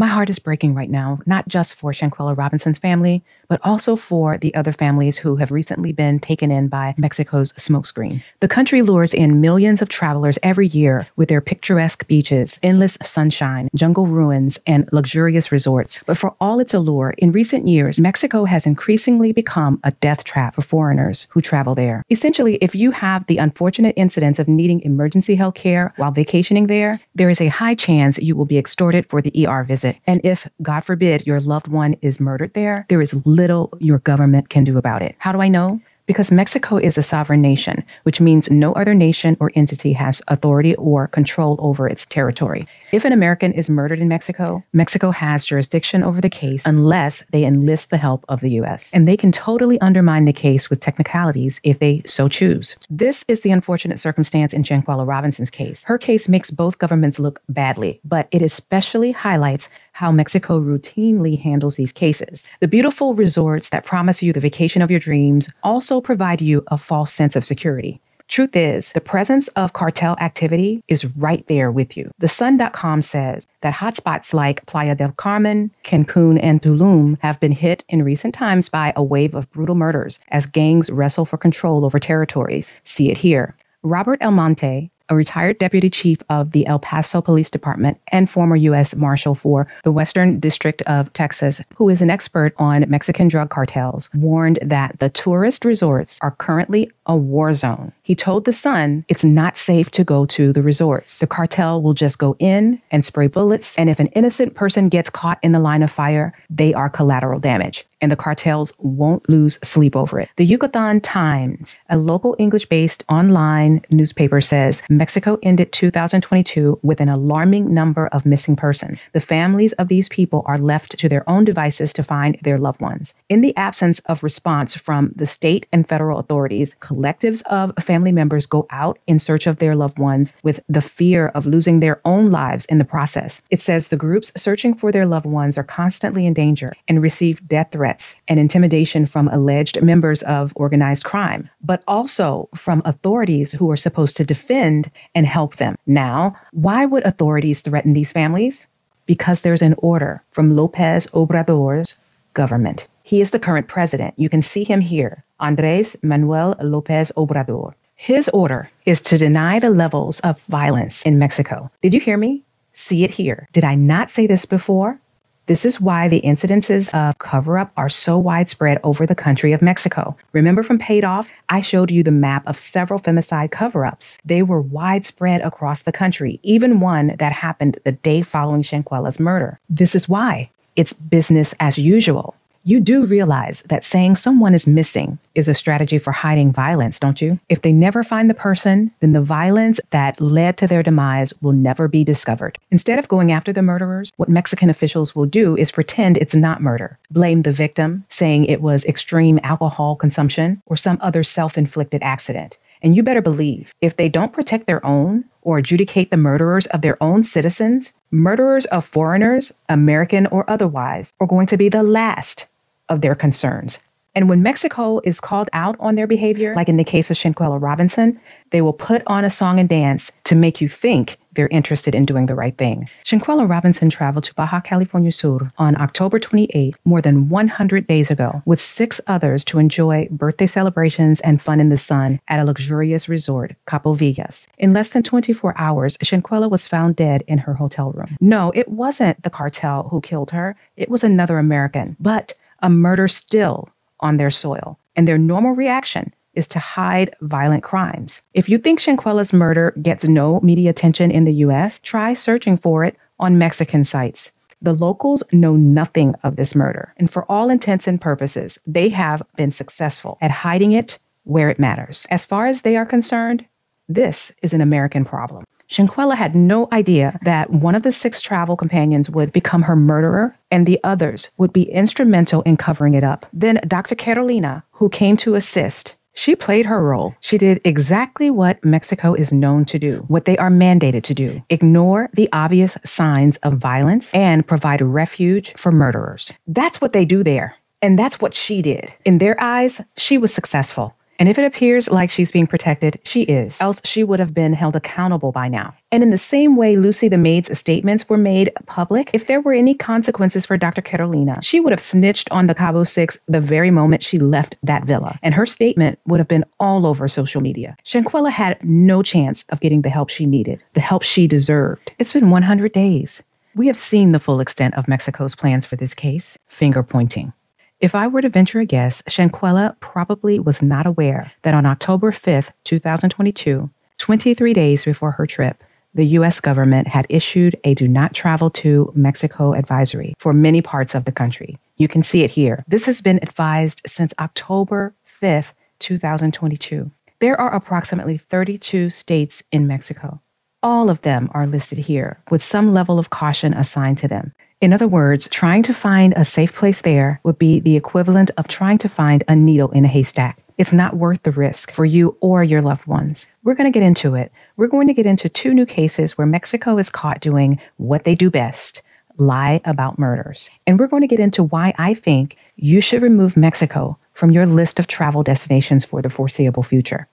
My heart is breaking right now, not just for Shanquella Robinson's family, but also for the other families who have recently been taken in by Mexico's smokescreens. The country lures in millions of travelers every year with their picturesque beaches, endless sunshine, jungle ruins, and luxurious resorts. But for all its allure, in recent years, Mexico has increasingly become a death trap for foreigners who travel there. Essentially, if you have the unfortunate incidents of needing emergency health care while vacationing there, there is a high chance you will be extorted for the ER visit. And if, God forbid, your loved one is murdered there is little your government can do about it. How do I know? Because Mexico is a sovereign nation, which means no other nation or entity has authority or control over its territory. If an American is murdered in Mexico, Mexico has jurisdiction over the case unless they enlist the help of the U.S. And they can totally undermine the case with technicalities if they so choose. This is the unfortunate circumstance in Shanquella Robinson's case. Her case makes both governments look badly, but it especially highlights how Mexico routinely handles these cases. The beautiful resorts that promise you the vacation of your dreams also provide you a false sense of security. Truth is, the presence of cartel activity is right there with you. TheSun.com says that hotspots like Playa del Carmen, Cancun, and Tulum have been hit in recent times by a wave of brutal murders as gangs wrestle for control over territories. See it here. Robert Almonte, a retired deputy chief of the El Paso Police Department and former U.S. Marshal for the Western District of Texas, who is an expert on Mexican drug cartels, warned that the tourist resorts are currently a war zone. He told The Sun it's not safe to go to the resorts. The cartel will just go in and spray bullets, and if an innocent person gets caught in the line of fire, they are collateral damage, and the cartels won't lose sleep over it. The Yucatan Times, a local English-based online newspaper, says Mexico ended 2022 with an alarming number of missing persons. The families of these people are left to their own devices to find their loved ones. In the absence of response from the state and federal authorities, collectives of family members go out in search of their loved ones with the fear of losing their own lives in the process. It says the groups searching for their loved ones are constantly in danger and receive death threats and intimidation from alleged members of organized crime, but also from authorities who are supposed to defend and help them. Now, why would authorities threaten these families? Because there's an order from López Obrador's government. He is the current president. You can see him here, Andrés Manuel López Obrador. His order is to deny the levels of violence in Mexico. Did you hear me? See it here. Did I not say this before? This is why the incidences of cover-up are so widespread over the country of Mexico. Remember from Paid Off, I showed you the map of several femicide cover-ups. They were widespread across the country, even one that happened the day following Shanquella's murder. This is why it's business as usual. You do realize that saying someone is missing is a strategy for hiding violence, don't you? If they never find the person, then the violence that led to their demise will never be discovered. Instead of going after the murderers, what Mexican officials will do is pretend it's not murder, blame the victim, saying it was extreme alcohol consumption or some other self-inflicted accident. And you better believe, if they don't protect their own or adjudicate the murderers of their own citizens, murderers of foreigners, American or otherwise, are going to be the last of their concerns. And when Mexico is called out on their behavior, like in the case of Shanquella Robinson, they will put on a song and dance to make you think they're interested in doing the right thing. Shanquella Robinson traveled to Baja California Sur on October 28, more than 100 days ago, with 6 others to enjoy birthday celebrations and fun in the sun at a luxurious resort, Capo Villas. In less than 24 hours, Shanquella was found dead in her hotel room. No, it wasn't the cartel who killed her. It was another American, but a murder still on their soil. And their normal reaction is to hide violent crimes. If you think Shanquella's murder gets no media attention in the U.S., try searching for it on Mexican sites. The locals know nothing of this murder, and for all intents and purposes, they have been successful at hiding it where it matters. As far as they are concerned, this is an American problem. Shanquella had no idea that one of the 6 travel companions would become her murderer and the others would be instrumental in covering it up. Then Dr. Carolina, who came to assist, she played her role. She did exactly what Mexico is known to do, what they are mandated to do: ignore the obvious signs of violence and provide refuge for murderers. That's what they do there. And that's what she did. In their eyes, she was successful. And if it appears like she's being protected, she is, else she would have been held accountable by now. And in the same way Lucy the maid's statements were made public, if there were any consequences for Dr. Carolina, she would have snitched on the Cabo Six the very moment she left that villa, and her statement would have been all over social media. Shanquella had no chance of getting the help she needed, the help she deserved. It's been 100 days. We have seen the full extent of Mexico's plans for this case. Finger pointing. If I were to venture a guess, Shanquella probably was not aware that on October 5th, 2022, 23 days before her trip, the U.S. government had issued a do not travel to Mexico advisory for many parts of the country. You can see it here. This has been advised since October 5th, 2022. There are approximately 32 states in Mexico. All of them are listed here with some level of caution assigned to them. In other words, trying to find a safe place there would be the equivalent of trying to find a needle in a haystack. It's not worth the risk for you or your loved ones. We're going to get into it. We're going to get into 2 new cases where Mexico is caught doing what they do best, lie about murders. And we're going to get into why I think you should remove Mexico from your list of travel destinations for the foreseeable future.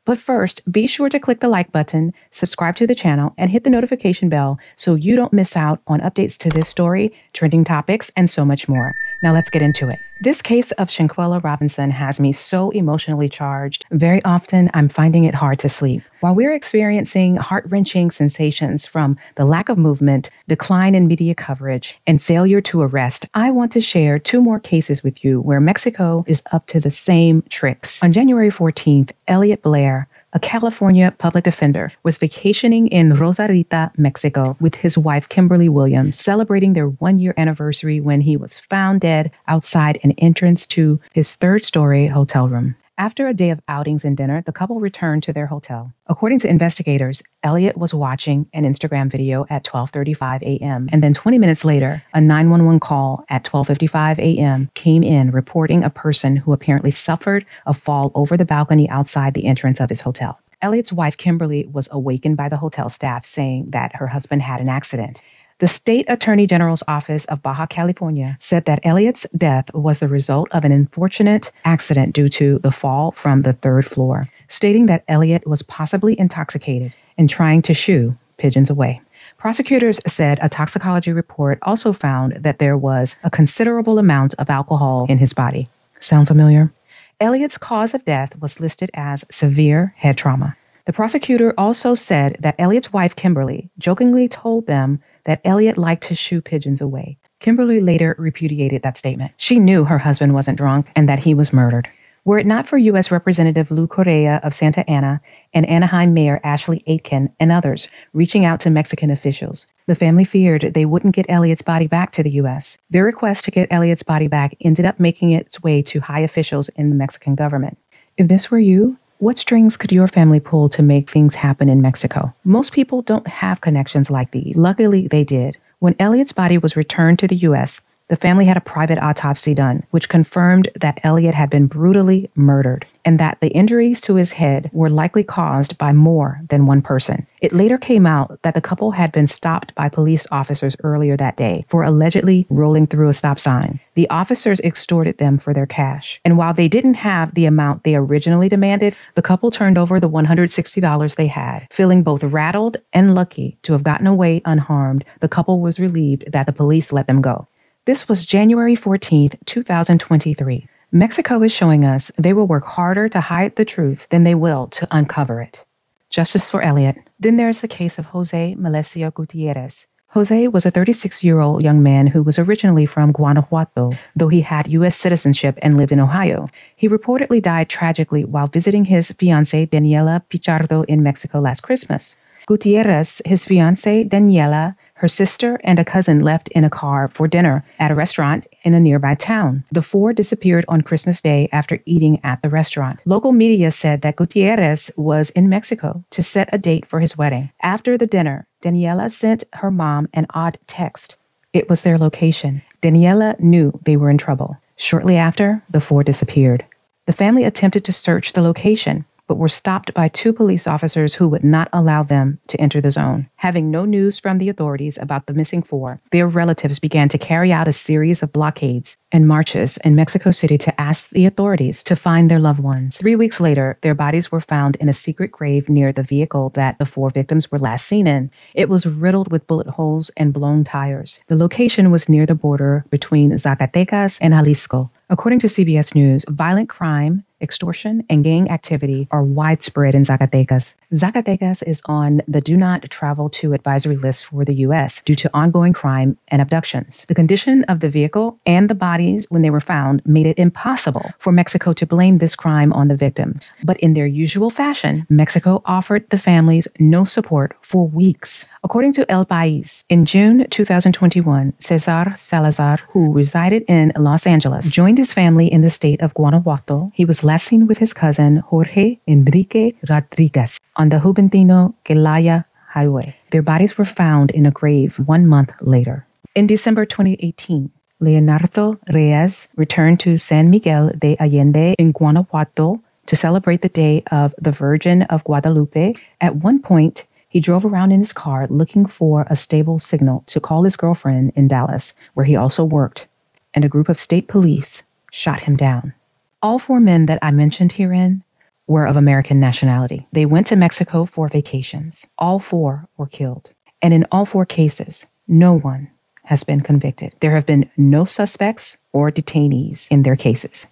But first, be sure to click the like button, subscribe to the channel, and hit the notification bell so you don't miss out on updates to this story, trending topics, and so much more. Now let's get into it. This case of Shanquella Robinson has me so emotionally charged. Very often, I'm finding it hard to sleep. While we're experiencing heart-wrenching sensations from the lack of movement, decline in media coverage, and failure to arrest, I want to share 2 more cases with you where Mexico is up to the same tricks. On January 14th, Elliot Blair, a California public defender, was vacationing in Rosarita, Mexico, with his wife, Kimberly Williams, celebrating their 1-year anniversary when he was found dead outside an entrance to his 3rd-story hotel room. After a day of outings and dinner, the couple returned to their hotel. According to investigators, Elliot was watching an Instagram video at 12:35 a.m. and then 20 minutes later, a 911 call at 12:55 a.m. came in reporting a person who apparently suffered a fall over the balcony outside the entrance of his hotel. Elliot's wife, Kimberly, was awakened by the hotel staff saying that her husband had an accident. The State Attorney General's Office of Baja California said that Elliot's death was the result of an unfortunate accident due to the fall from the 3rd floor, stating that Elliot was possibly intoxicated and trying to shoo pigeons away. Prosecutors said a toxicology report also found that there was a considerable amount of alcohol in his body. Sound familiar? Elliot's cause of death was listed as severe head trauma. The prosecutor also said that Elliot's wife, Kimberly, jokingly told them that Elliot liked to shoo pigeons away. Kimberly later repudiated that statement. She knew her husband wasn't drunk and that he was murdered. Were it not for U.S. Representative Lou Correa of Santa Ana and Anaheim Mayor Ashley Aitken and others reaching out to Mexican officials, the family feared they wouldn't get Elliot's body back to the U.S. Their request to get Elliot's body back ended up making its way to high officials in the Mexican government. If this were you, what strings could your family pull to make things happen in Mexico? Most people don't have connections like these. Luckily, they did. When Elliot's body was returned to the U.S., the family had a private autopsy done, which confirmed that Elliot had been brutally murdered and that the injuries to his head were likely caused by more than one person. It later came out that the couple had been stopped by police officers earlier that day for allegedly rolling through a stop sign. The officers extorted them for their cash. And while they didn't have the amount they originally demanded, the couple turned over the $160 they had. Feeling both rattled and lucky to have gotten away unharmed, the couple was relieved that the police let them go. This was January 14th, 2023. Mexico is showing us they will work harder to hide the truth than they will to uncover it. Justice for Elliot. Then there's the case of Jose Melesio Gutierrez. Jose was a 36-year-old young man who was originally from Guanajuato, though he had U.S. citizenship and lived in Ohio. He reportedly died tragically while visiting his fiancée, Daniela Pichardo, in Mexico last Christmas. Gutierrez, his fiancée, Daniela, her sister, and a cousin left in a car for dinner at a restaurant in a nearby town. The 4 disappeared on Christmas Day after eating at the restaurant. Local media said that Gutierrez was in Mexico to set a date for his wedding. After the dinner, Daniela sent her mom an odd text. It was their location. Daniela knew they were in trouble. Shortly after, the 4 disappeared. The family attempted to search the location, but were stopped by 2 police officers who would not allow them to enter the zone. Having no news from the authorities about the missing 4, their relatives began to carry out a series of blockades and marches in Mexico City to ask the authorities to find their loved ones. 3 weeks later, their bodies were found in a secret grave near the vehicle that the 4 victims were last seen in. It was riddled with bullet holes and blown tires. The location was near the border between Zacatecas and Jalisco. According to CBS News, violent crime, extortion, and gang activity are widespread in Zacatecas. Zacatecas is on the Do Not Travel to advisory list for the U.S. due to ongoing crime and abductions. The condition of the vehicle and the bodies when they were found made it impossible for Mexico to blame this crime on the victims. But in their usual fashion, Mexico offered the families no support for weeks. According to El País, in June 2021, Cesar Salazar, who resided in Los Angeles, joined his family in the state of Guanajuato. He was last seen with his cousin Jorge Enrique Rodriguez on the Juventino-Celaya Highway. Their bodies were found in a grave 1 month later. In December 2018, Leonardo Reyes returned to San Miguel de Allende in Guanajuato to celebrate the Day of the Virgin of Guadalupe. At one point, he drove around in his car looking for a stable signal to call his girlfriend in Dallas, where he also worked, and a group of state police shot him down. All 4 men that I mentioned herein were of American nationality. They went to Mexico for vacations. All 4 were killed. And in all 4 cases, no one has been convicted. There have been no suspects or detainees in their cases.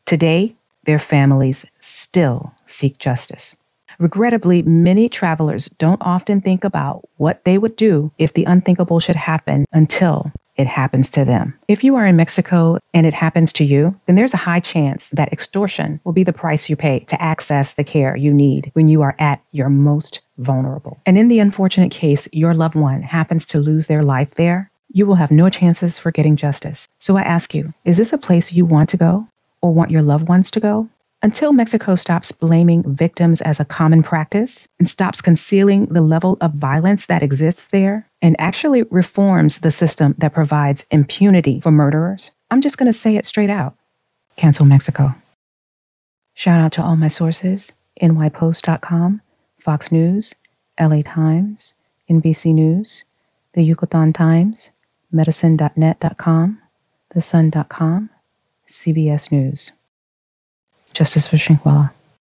Today, their families still seek justice. Regrettably, many travelers don't often think about what they would do if the unthinkable should happen until it happens to them. If you are in Mexico and it happens to you, then there's a high chance that extortion will be the price you pay to access the care you need when you are at your most vulnerable. And in the unfortunate case your loved one happens to lose their life there, you will have no chances for getting justice. So I ask you, is this a place you want to go or want your loved ones to go? Until Mexico stops blaming victims as a common practice and stops concealing the level of violence that exists there and actually reforms the system that provides impunity for murderers, I'm just going to say it straight out. Cancel Mexico. Shout out to all my sources, nypost.com, Fox News, LA Times, NBC News, the Yucatan Times, medicine.net.com, thesun.com, CBS News. Justice for Shanquella.